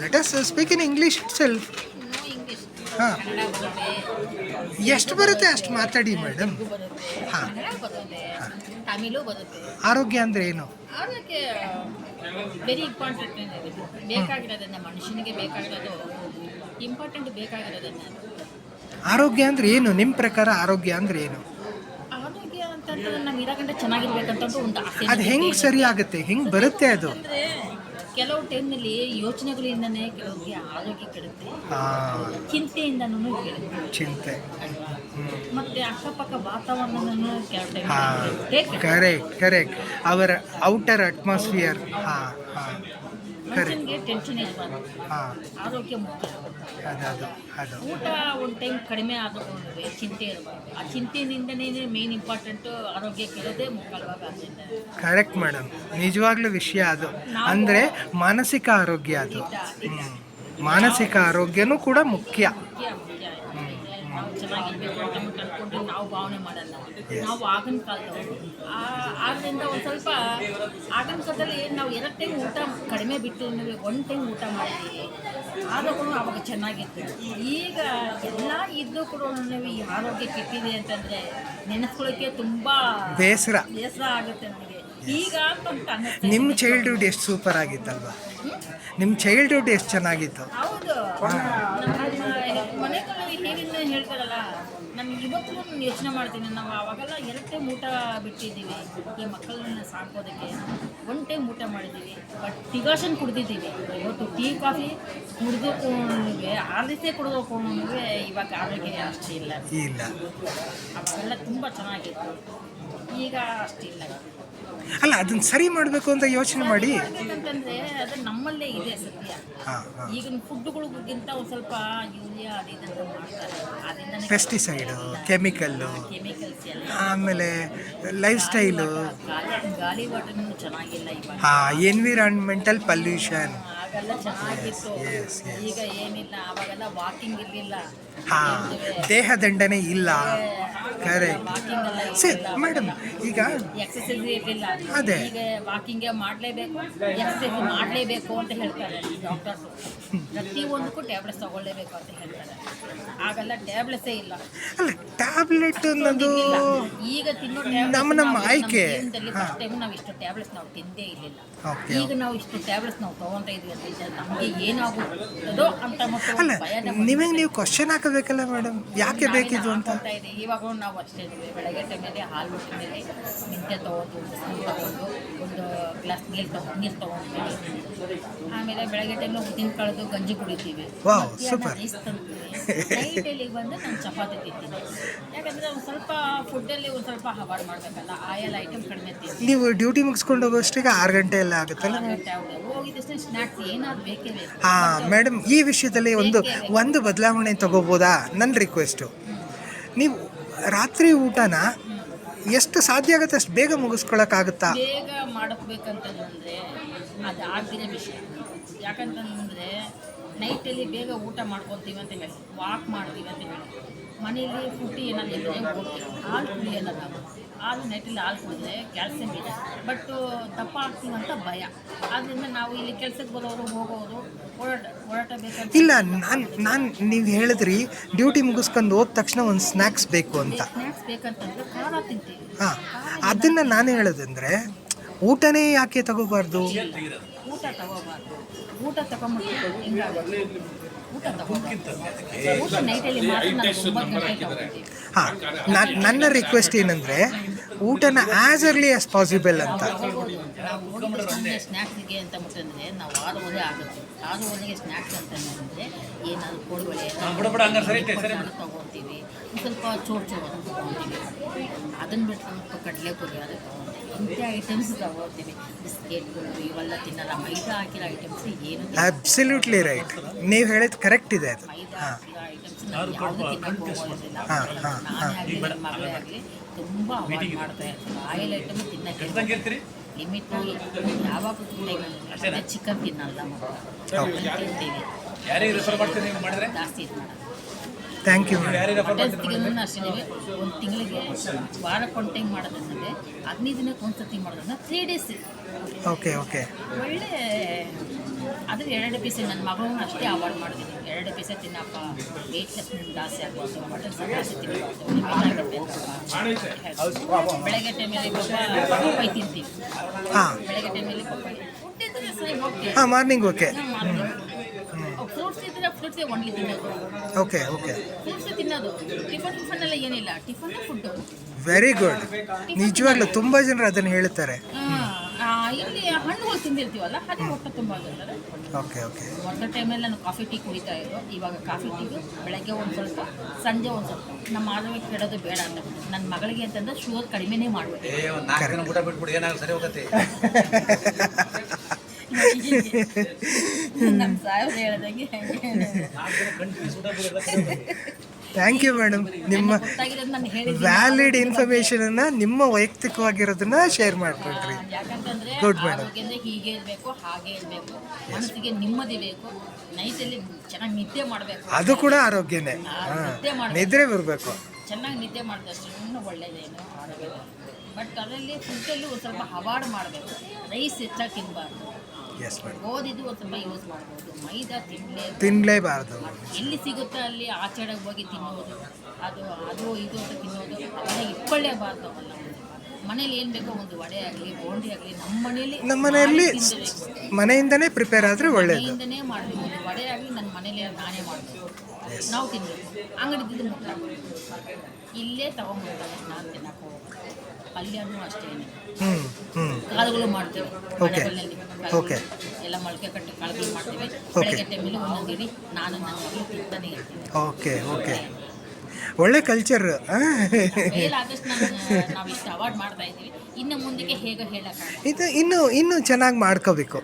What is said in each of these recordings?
Let us speak in English itself. No English, ಹಾಂ, ಕನ್ನಡ ಬರುತ್ತೆ, ಎಷ್ಟು ಬರುತ್ತೆ ಅಷ್ಟು ಮಾತಾಡಿ ಮೇಡಮ್. ತೆಲುಗು ಬರುತ್ತೆ, ಹಾಂ. ಕನ್ನಡ ಬರುತ್ತೆ, ತಮಿಳು ಬರುತ್ತೆ. ಆರೋಗ್ಯ ಅಂದರೆ ಏನು? ಅದಕ್ಕೆ ವೆರಿ ಇಂಪಾರ್ಟೆಂಟ್ ಬೇಕಾಗಿರೋದನ್ನ ಮನುಷ್ಯನಿಗೆ ಬೇಕಾಗಿರೋದು ಇಂಪಾರ್ಟೆಂಟ್ ಬೇಕಾಗಿರೋದನ್ನ. ಆರೋಗ್ಯ ಅಂದರೆ ಏನು ನಿಮ್ಮ ಪ್ರಕಾರ? ಆರೋಗ್ಯ ಅಂದರೆ ಏನು? ಆರೋಗ್ಯ ಅಂತಂದ್ರೆ ನಾವು ಇರೋಗಂಟೆ ಚೆನ್ನಾಗಿರ್ಬೇಕಂತ ಒಂದು ಆಸೆ. ಅದು ಹೆಂಗೆ ಸರಿ ಆಗುತ್ತೆ, ಹೆಂಗೆ ಬರುತ್ತೆ ಅದು? ಅಂದರೆ ಕೆಲವು ಟೈಮ್ನಲ್ಲಿ ಯೋಚನೆಗಳಿಂದನೇ ಕೆಲವರಿಗೆ ಆರೋಗ್ಯ ಕೆಡುತ್ತೆ, ಚಿಂತೆಯಿಂದನೂ ಕೆಡುತ್ತೆ, ಚಿಂತೆ. ಮತ್ತೆ ಅಕ್ಕಪಕ್ಕ ವಾತಾವರಣನೂ ಕೆಲವು ಟೈಮ್ ಹಾಂ, ಕರೆಕ್ಟ್. ಅವರ ಔಟರ್ ಅಟ್ಮಾಸ್ಫಿಯರ್. ಹಾಂ ಹಾಂ, ಮನುಷ್ಯನಿಗೆ ಟೆನ್ಷನ್ ಇರಬಾರ್ದು, ಹಾಂ, ಆರೋಗ್ಯ ಮುಖ್ಯ. ಅದು ಊಟ ಒಂದು ಟೈಮ್ ಕಡಿಮೆ ಆಗೋದ್ರೆ ಚಿಂತೆ ಇರಬಾರ್ದು. ಆ ಚಿಂತೆಯಿಂದನೇ ಮೇನ್ ಇಂಪಾರ್ಟೆಂಟು ಆರೋಗ್ಯ ಕೆಡೋದೇ ಮುಖ್ಯವಾಗಿ ಆದ್ದರಿಂದ. ಕರೆಕ್ಟ್ ಮೇಡಮ್, ನಿಜವಾಗ್ಲೂ ವಿಷಯ ಅದು. ಅಂದರೆ ಮಾನಸಿಕ ಆರೋಗ್ಯ ಅದು. ಮಾನಸಿಕ ಆರೋಗ್ಯನೂ ಕೂಡ ಮುಖ್ಯ. ನಾವು ಚೆನ್ನಾಗಿರ್ಬೇಕು ಅಂತ ಅಂದ್ಕೊಂಡು ನಾವು ಭಾವನೆ ಮಾಡಲ್ಲ. ನಾವು ಆಗಿನ ಕಾಲದವರು ಆದ್ದರಿಂದ ಒಂದು ಸ್ವಲ್ಪ ಆಗಿನ ಕಾಲದಲ್ಲಿ ನಾವು 2 ಟೈಮ್ ಊಟ ಕಡಿಮೆ ಬಿಟ್ಟು 1 ಟೈಮ್ ಊಟ ಮಾಡಿದ್ದೀವಿ, ಆದರೂ ಅವಾಗ ಚೆನ್ನಾಗಿತ್ತು. ಈಗ ಎಲ್ಲ ಇದ್ದು ಕೂಡ ಈ ಆರೋಗ್ಯ ಕೆಟ್ಟಿದೆ ಅಂತಂದರೆ ನೆನೆಸ್ಕೊಳ್ಳೋಕ್ಕೆ ತುಂಬ ಬೇಸರ ಆಗುತ್ತೆ ನನಗೆ ಈಗ ಅಂತ. ನಿಮ್ಮ ಚೈಲ್ಡ್ಹುಡ್ ಎಷ್ಟು ಸೂಪರ್ ಆಗಿತ್ತಲ್ವಾ? ನಿಮ್ಮ ಚೈಲ್ಡ್ಹುಡ್ ಎಷ್ಟು ಚೆನ್ನಾಗಿತ್ತು. ಹೌದು, ನಮ್ಮ ಮನೆಗಳು ಹೇಗಿಂದ ಹೇಳ್ತಾರಲ್ಲ, ನಮ್ಗೆ ಇವತ್ತು ನಾನು ಯೋಚನೆ ಮಾಡ್ತೀನಿ. ನಾವು ಅವಾಗೆಲ್ಲ 2 ಟೈಮ್ ಊಟ ಬಿಟ್ಟಿದ್ದೀವಿ ಈ ಮಕ್ಕಳನ್ನ ಸಾಕೋದಕ್ಕೆ. 1 ಟೈಮ್ ಊಟ ಮಾಡಿದ್ದೀವಿ, ಬಟ್ ಡಿಕಾಷನ್ ಕುಡ್ದಿದ್ದೀವಿ. ಇವತ್ತು ಟೀ ಕಾಫಿ ಕುಡಿದುಕೊಂಡ್ರೆ 6 ದಿವಸ ಕುಡಿದುಕೊಂಡ್ರೆ ಇವಾಗ ಆರೋಗ್ಯ ಅಷ್ಟೇ ಇಲ್ಲ. ಅವೆಲ್ಲ ತುಂಬ ಚೆನ್ನಾಗಿತ್ತು, ಈಗ ಅಷ್ಟಿಲ್ಲ. ಅಲ್ಲ, ಅದನ್ನ ಸರಿ ಮಾಡಬೇಕು ಅಂತ ಯೋಚನೆ ಮಾಡಿ ಅಂತಂದ್ರೆ ಅದು ನಮ್ಮಲ್ಲೇ ಇದೆ ಸತ್ಯ. ಈಗಿನ ಫುಡ್ಗಳಿಗಿಂತ ಒಂದು ಸ್ವಲ್ಪ ಯೂರಿಯಾ ಅದಿದಂತ ಮಾಡ್ತಾರೆ, ಅದರಿಂದ ಪೆಸ್ಟಿಸೈಡು, ಕೆಮಿಕಲ್ಲು, ಆಮೇಲೆ ಲೈಫ್ ಸ್ಟೈಲು, ಗಾಳಿ ವಾಟರ್ನೂ ಚೆನ್ನಾಗಿಲ್ಲ ಇವಾಗ. ಎನ್ವಿರಾನ್ಮೆಂಟಲ್ ಪಲ್ಯೂಷನ್ ಆಗೆಲ್ಲ ಚೆನ್ನಾಗಿತ್ತು, ಈಗ ಏನಿಲ್ಲ. ಅವಾಗೆಲ್ಲ ವಾಕಿಂಗ್ ಇರಲಿಲ್ಲ, ದೇಹದಂಡನೆ ಇಲ್ಲ. ಕರೆಕ್ಟ್. ಸರಿ ಮೇಡಮ್, ಈಗ ಎಕ್ಸಸೈಸ್ ಇರಲಿಲ್ಲ, ಅದೇ ಈಗ ವಾಕಿಂಗೇ ಮಾಡಲೇಬೇಕು, ಎಕ್ಸಸೈಸ್ ಮಾಡಲೇಬೇಕು ಅಂತ ಹೇಳ್ತಾರೆ ಡಾಕ್ಟರ್ಸು. ಪ್ರತಿಯೊಂದಕ್ಕೂ ಟ್ಯಾಬ್ಲೆಟ್ಸ್ ತಗೊಳ್ಳೇಬೇಕು ಅಂತ ಹೇಳ್ತಾರೆ. ಆಗೆಲ್ಲ ಟ್ಯಾಬ್ಲೆಟ್ಸೇ ಇಲ್ಲ. ಅಲ್ಲ, ಟ್ಯಾಬ್ಲೆಟ್ ಅನ್ನೋದು ಈಗ ತಿನ್ನೋ ನಮ್ಮ ಆಯ್ಕೆ. ಫಸ್ಟ್ ಟೈಮ್ ನಾವು ಇಷ್ಟು ಟ್ಯಾಬ್ಲೆಟ್ಸ್ ನಾವು ತಿಂದೇ ಇರಲಿಲ್ಲ. ಈಗ ನಾವು ಇಷ್ಟು ಟ್ಯಾಬ್ಲೆಟ್ಸ್ ನಾವು ತೊಗೊತಾ ಇದ್ವಿ ಅಂತ ನಮಗೆ ಏನಾಗುತ್ತದೋ ಅಂತ ನೀವು ಕ್ವಶನ್ ಹಾಕಬೇಕಲ್ಲ ಮೇಡಮ್, ಯಾಕೆ ಬೇಕಿದು ಅಂತ. ಇವಾಗ ನಾವು ಅಷ್ಟೇ ಬೆಳಗ್ಗೆ ಟೈಮಲ್ಲಿ ಹಾಲು ಮೇಲೆ ಮೆಂತ್ಯ ತೊಗೊಂಡು ಒಂದು ಗ್ಲಾಸ್ ನೀರು ತೊಗೊಂಡ್ತೀವಿ. ಆಮೇಲೆ ಬೆಳಗ್ಗೆ ಟೈಮಲ್ಲಿ ಉದ್ದಿನ ಕಾಳದು ಗಂಜಿ ಕುಡಿತೀವಿ. ರೈಸ್ ತಂತೀವಿ. ನೈಟಲ್ಲಿ ಬಂದು ನಾನು ಚಪಾತಿ ತಿಂತೀನಿ. ಯಾಕಂದರೆ ಒಂದು ಸ್ವಲ್ಪ ಫುಡ್ಡಲ್ಲಿ ಒಂದು ಸ್ವಲ್ಪ ಅವಾಯ್ಡ್ ಮಾಡಬೇಕಲ್ಲ, ಆಯಲ್ ಐಟಮ್ ಕಡಿಮೆ ತಿಂತೀವಿ. ನೀವು ಡ್ಯೂಟಿ ಮುಗಿಸ್ಕೊಂಡು ಹೋಗೋಷ್ಟಿಗೆ 6 ಗಂಟೆ ಎಲ್ಲ ಆಗುತ್ತಲ್ಲ. ಹೋಗಿದ್ದಷ್ಟೇ ಸ್ನ್ಯಾಕ್ಸ್ ಏನಾದ್ರು ಬೇಕೇ ಬೇಕು. ಮೇಡಮ್, ಈ ವಿಷಯದಲ್ಲಿ ಒಂದು ಬದಲಾವಣೆ ತಗೋಬೋದಾ? ನನ್ನ ರಿಕ್ವೆಸ್ಟು, ನೀವು ರಾತ್ರಿ ಊಟನ ಎಷ್ಟು ಸಾಧ್ಯ ಆಗುತ್ತೆ ಅಷ್ಟು ಬೇಗ ಮುಗಿಸ್ಕೊಳಕ್ಕಾಗುತ್ತಾ? ಬೇಗ ಮಾಡಬೇಕಂತಂದರೆ ಅದು ಆಗ್ದಿರೋ ವಿಷಯ. ಯಾಕಂತಂದರೆ ನೈಟಲ್ಲಿ ಬೇಗ ಊಟ ಮಾಡ್ಕೊತೀವಿ ಅಂತ ಹೇಳಿ, ವಾಕ್ ಮಾಡ್ತೀವಿ ಅಂತ ಹೇಳಿ, ಮನೆಯಲ್ಲಿ ಫುಡ್ ಏನಾದ್ರು ಇದ್ದರೆ ಹೋಗ್ತೀವಿ. ಹಾಲು ಕುಡಿಯೋಲ್ಲ ನಾವು. ಹಾಲು ನೈಟಲ್ಲಿ ಹಾಲು ಕುಡಿದ್ರೆ ಕ್ಯಾಲ್ಸಿಯಂ ಇದೆ, ಬಟ್ ದಪ್ಪ ಆಗ್ತೀವಂತ ಭಯ. ಆದ್ದರಿಂದ ನಾವು ಇಲ್ಲಿ ಕೆಲಸಕ್ಕೆ ಬರೋರು ಹೋಗೋರು ಓಡಾಟ ಬೇಕಂತ ಇಲ್ಲ. ನಾನು ನೀವು ಹೇಳಿದ್ರಿ ಡ್ಯೂಟಿ ಮುಗಿಸ್ಕೊಂಡು ಹೋದ ತಕ್ಷಣ ಒಂದು ಸ್ನ್ಯಾಕ್ಸ್ ಬೇಕು ಅಂತ. ಸ್ನ್ಯಾಕ್ಸ್ ಬೇಕಂತಂದರೆ ಖಾರ ತಿಂತೀವಿ. ಅದನ್ನು ನಾನು ಹೇಳೋದಂದರೆ ಊಟನೇ ಯಾಕೆ ತಗೋಬಾರ್ದು? ಊಟ ತಗೋಬಾರ್ದು. ಊಟ ತಗೊಂಬಿಟ್ಟು ಹಿಂಗಾಗುತ್ತೆ. ಊಟ ತಗೋಬಾರ್ದು. ಊಟ ನೈಟಲ್ಲಿ ಮಾತ್ರ ನಾವು 9 ಗಂಟೆಗೆ ತಗೋತೀವಿ. ನನ್ನ ರಿಕ್ವೆಸ್ಟ್ ಏನಂದರೆ ಊಟನ ಆ್ಯಸ್ ಅರ್ಲಿ ಆಸ್ ಪಾಸಿಬಲ್ ಅಂತ. ನಾವು ಹೋಗಿದ್ದ ಸ್ನ್ಯಾಕ್ಸಿಗೆ ಅಂತ ಅಂತಂದರೆ ನಾವು 6 ಆಗುತ್ತೆ. 6 ಸ್ನ್ಯಾಕ್ಸ್ ಅಂತಂದರೆ ಏನಾದರೂ ಕೋಳಿಬಳೆ ತೊಗೊತೀವಿ, ಸ್ವಲ್ಪ ಚೋರು ತೊಗೊತೀವಿ. ಅದನ್ನು ಬಿಟ್ಟು ಕಡಲೆಪುರಿ ಅದು ತೊಗೊತೀವಿ. ಇಂಥ ಐಟಮ್ಸ್ ತೊಗೊತೀವಿ. ಬಿಸ್ಕೆಟ್ಗಳು ಇವೆಲ್ಲ ತಿನ್ನಲ್ಲ. ಮೈದಾ ಹಾಕಿರೋ ಐಟಮ್ಸ್ ಏನು. ಅಬ್ಸಲ್ಯೂಟ್ಲಿ ರೈಟ್, ನೀವು ಹೇಳಿದ್ದು ಕರೆಕ್ಟ್ ಇದೆ ಅದು. ಮೈದಾ ಹಾಕಿರೋ ಐಟಮ್ಸ್ ನಾವು ಯಾವುದು ತಿನ್ನಕ್ಕೆ ಹೋಗೋದಿಲ್ಲ. ನಾನೇ ಆಗಲಿ ನನ್ನ ಮಗಳೇ ಆಗಲಿ ತುಂಬ ಅವಾಯ್ಡ್ ಮಾಡ್ತಾ ಇರ್ತೀವಿ. ಆಯಿಲ್ ಐಟಮ್ ತಿನ್ನಕ್ಕೆ ಲಿಮಿಟ್. ಯಾವಾಗ ಟೈಮ್ ಚಿಕನ್ ತಿನ್ನಲ್ಲ, ತಿಂತೀವಿ. ಜಾಸ್ತಿ ಇದು ಮಾಡೋದು. Thank you. ಹೋಟೆಲ್ಸ್ ತೆಗೆದನ್ನು ಅಷ್ಟೇ. ಒಂದು ತಿಂಗಳಿಗೆ ವಾರಕ್ಕೆ 1 ಟೈಮ್ ಮಾಡೋದಂದರೆ 15 ದಿನಕ್ಕೆ 1 ಸತಿ ಮಾಡೋದನ್ನ 3 ಡೇಸ್. ಓಕೆ. ಒಳ್ಳೆ ಆದರೆ 2 ಪೀಸೆ ನನ್ನ ಮಗಳನ್ನ ಅಷ್ಟೇ ಅವಾಯ್ಡ್ ಮಾಡಿದ್ದೀನಿ. 2 ಪೀಸೆ ತಿನ್ನಪ್ಪ, ವೆಯ್ಟ್ಲೆಸ್ ಜಾಸ್ತಿ ಆಗ್ಬೋದು, ಮಟನ್ ಜಾಸ್ತಿ ತಿನ್ನಬಾರ್ದು, ಬೆಳಗ್ಗೆ ಟೈಮಲ್ಲಿ ಪಪ್ಪಾಯಿ ತಿಂತೀವಿ. ಹಾಂ ಬೆಳಗ್ಗೆ ಟೈಮಲ್ಲಿ ಪಪ್ಪಾಯಿ ತಿಂತಿದ್ರೆ ಸರಿ ಓಕೆ. ಹಾಂ ಮಾರ್ನಿಂಗ್ ಓಕೆ. ಫ್ರೂಟ್ಸ್ ಇದ್ದರೆ ಫ್ರೂಟ್ಸೇ ಒನ್ಲಿ ತಿನ್ನೋದು, ಓಕೆ ಓಕೆ ಫ್ರೂಟ್ಸೇ ತಿನ್ನೋದು. ಟಿಫನ್ ಎಲ್ಲ ಏನಿಲ್ಲ, ಟಿಫನ್ ಫುಡ್ಡು. Very good. ನಿಜವಾಗ್ಲೂ ತುಂಬ ಜನರು ಅದನ್ನು ಹೇಳ್ತಾರೆ. ಇಲ್ಲಿ ಹಣ್ಣುಗಳು ತಿಂದಿರ್ತೀವಲ್ಲ, ಅದೇ ಹೊಟ್ಟೆ ತುಂಬ ಆಗಿರ್ತಾರೆ. Okay okay. ಮೊದಲ ಟೈಮಲ್ಲಿ ನಾನು ಕಾಫಿ ಟೀ ಕುಡಿತಾ ಇದ್ದು, ಇವಾಗ ಕಾಫಿ ಟೀಗೆ ಬೆಳಗ್ಗೆ ಒಂದು ಸ್ವಲ್ಪ, ಸಂಜೆ ಒಂದು ಸ್ವಲ್ಪ. ನಮ್ಮ ಆರೋಗ್ಯ ಕೆಡೋದು ಬೇಡ ಅಂತ ನನ್ನ ಮಗಳಿಗೆ ಅಂತಂದ್ರೆ ಶುಗರ್ ಕಡಿಮೆನೇ ಮಾಡಬೇಕು. ನಮ್ಮ ಸಾಹೇಬ್ ಹೇಳ್ದಂಗೆ ಥ್ಯಾಂಕ್ ಯು ಮೇಡಮ್. ನಿಮ್ಮ ಗೊತ್ತಾಗಿರೋದು ನಾನು ಹೇಳಿದ್ದೀನಿ. ವ್ಯಾಲಿಡ್ ಇನ್ಫಾರ್ಮೇಷನನ್ನು ನಿಮ್ಮ ವೈಯಕ್ತಿಕವಾಗಿರೋದನ್ನ ಶೇರ್ ಮಾಡ್ಕೊಳ್ರಿ. ಯಾಕಂತಂದ್ರೆ ಗುಡ್ ಮೇಡಮ್. ಆರೋಗ್ಯದಿಂದ ಹೀಗೆ ಇರಬೇಕು, ಹಾಗೆ ಇರಬೇಕು, ಮನಸ್ಸಿಗೆ ನೆಮ್ಮದಿ ಬೇಕು, ನೈಟಲ್ಲಿ ಚೆನ್ನಾಗಿ ನಿದ್ದೆ ಮಾಡಬೇಕು. ಅದು ಕೂಡ ಆರೋಗ್ಯನೇ. ನಿದ್ದೆ ಮಾಡಬೇಕು, ನಿದ್ರೆ ಬರಬೇಕು. ಚೆನ್ನಾಗಿ ನಿದ್ದೆ ಮಾಡಿದಷ್ಟು ಇನ್ನೂ ಒಳ್ಳೆಯದೇನು ಆರೋಗ್ಯ. ಬಟ್ ಅದರಲ್ಲಿ ಫುಡ್ಡಲ್ಲಿ ಒಂದು ಸ್ವಲ್ಪ ಅವಾಯ್ಡ್ ಮಾಡಬೇಕು. ರೈಸ್ ಹೆಚ್ಚಾಗಿ ತಿನ್ನಬಾರ್ದು. Yes madam. ಗೋಧಿದು ಒಂದು ಸ್ವಲ್ಪ ಯೂಸ್ ಮಾಡ್ಬೋದು. ಮೈದಾ ತಿನ್ನಲೇಬಾರ್ದು. ಎಲ್ಲಿ ಸಿಗುತ್ತೋ ಅಲ್ಲಿ ಆಚೆಡೆಗೆ ಹೋಗಿ ತಿನ್ನೋದು, ಅದು ಇದು ಅಂತ ತಿನ್ನೋದು, ಅದೆಲ್ಲ ಇಟ್ಕೊಳ್ಳೇಬಾರ್ದು. ಅವೆಲ್ಲ ಮನೇಲಿ ಏನು ಬೇಕೋ ಒಂದು ವಡೆ ಆಗಲಿ, ಬೋಂಡಿ ಆಗಲಿ ನಮ್ಮ ಮನೆಯಲ್ಲಿ ಮನೆಯಿಂದನೇ ಪ್ರಿಪೇರ್ ಆದರೆ ಒಳ್ಳೆಯದು. ಮನೆಯಿಂದನೇ ಮಾಡಬೇಕು. ಒಂದು ವಡೆ ಆಗಲಿ ನನ್ನ ಮನೇಲಿ ನಾನೇ ಮಾಡಬೇಕು, ನಾವು ತಿನ್ನಬೇಕು. ಅಂಗಡಿದ್ದು ಮುಟ್ಟಾಕಬೇಕು, ಇಲ್ಲೇ ತೊಗೊಂಡ್ಬರ್ತಾರೆ, ನಾನು ತಿನ್ನಕ್ಕೆ ಹೋಗ್ಬೇಕು. ಪಲ್ಯನೂ ಅಷ್ಟೇ, ಕಾಳುಗಳು ಮಾಡ್ತೀವಿ ಮನೆಗಳಲ್ಲಿ. ಓಕೆ. ಎಲ್ಲ ಮೊಳಕೆ ಕಟ್ಟಿ ಕಾಳುಗಳು ಮಾಡ್ತೀವಿ. ಬೆಳಗ್ಗೆ ಟೈಮಲ್ಲಿ ಒಂದೊಂದು ಇಡಿ ನಾನು ನನ್ನ ಮಗಳು ತಿಂತಾನೆ ಇರ್ತೀನಿ. Okay okay. ಒಳ್ಳೆ ಕಲ್ಚರ್. ಆದಷ್ಟು ನಾವು ಇಷ್ಟು ಅವಾಯ್ಡ್ ಮಾಡ್ತಾ ಇದ್ದೀವಿ. ಇನ್ನು ಮುಂದಕ್ಕೆ ಹೇಗೆ ಹೇಳೋಕ್ಕಾಗಲ್ಲ. ಇದು ಇನ್ನೂ ಚೆನ್ನಾಗಿ ಮಾಡ್ಕೋಬೇಕು.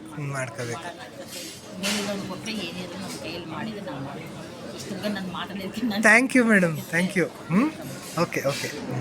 ಮೇಲಿರೋದು ಕೊಟ್ಟರೆ ಏನಿದ್ರು ನಮ್ಮ ಕೈಯಲ್ಲಿ ಮಾಡಿದ್ರೆ ನಾವು ಮಾಡ್ತೀವಿ. ಇಷ್ಟು ನಾನು ಮಾತಾಡಿರ್ತೀನಿ. Thank you madam. Thank you. Okay okay.